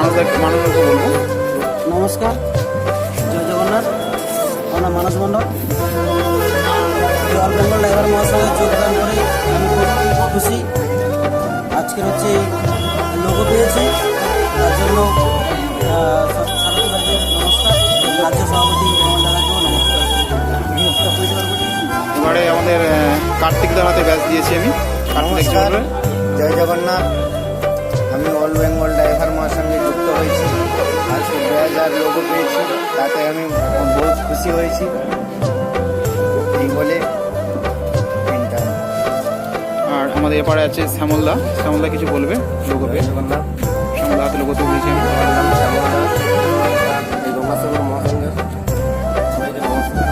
মানুষদেরকে বলবো। নমস্কার, জয় জগন্নাথ। আমার নাম মানস মণ্ডল। অল বেঙ্গল ড্রাইভার মহাসংঘে যোগদান করে আমি খুব খুশি। আজকের হচ্ছে লোগো পেয়েছি, তার জন্য সারথী ভাইদের নমস্কার, রাজ্য সভাপতি আমার দাদাকেও নমস্কার। এবারে আমাদের কার্তিকদার হাতে ব্যাচ দিয়েছি আমি। নমস্কার, জয় জগন্নাথ। আমি অল বেঙ্গল ড্রাইভার মহাসংঘে যুক্ত হয়েছি। আজকে 2000 লোগো পেয়েছি, তাতে আমি বহুত খুশি হয়েছি। এই বলে আর আমাদের এপারে আছে শ্যামলদা। শ্যামলদা কিছু বলবে লোগো পেয়ে। জগন্নাথ। শ্যামলদা হাতে লোগো তুলেছি আমি। আমার নাম শ্যামল দাস, এই গঙ্গাসাগর মহাসংঘের সবাইকে নমস্কার।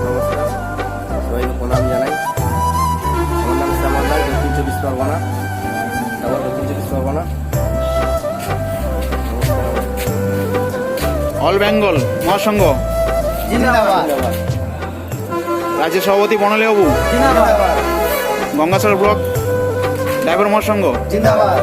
নমস্কার, সবাইকে প্রণাম জানাই। আমার নাম শ্যামল দাস, দক্ষিণ 24 পরগনা। আমার দক্ষিণ 24 পরগনা। অল বেঙ্গল মহাসংঘ জিন্দাবাদ। রাজ্য সভাপতি বর্ণালী বাবু, জিন্দাবাদ। গঙ্গাসাগর ব্লক ড্রাইভার মহাসংঘ জিন্দাবাদ।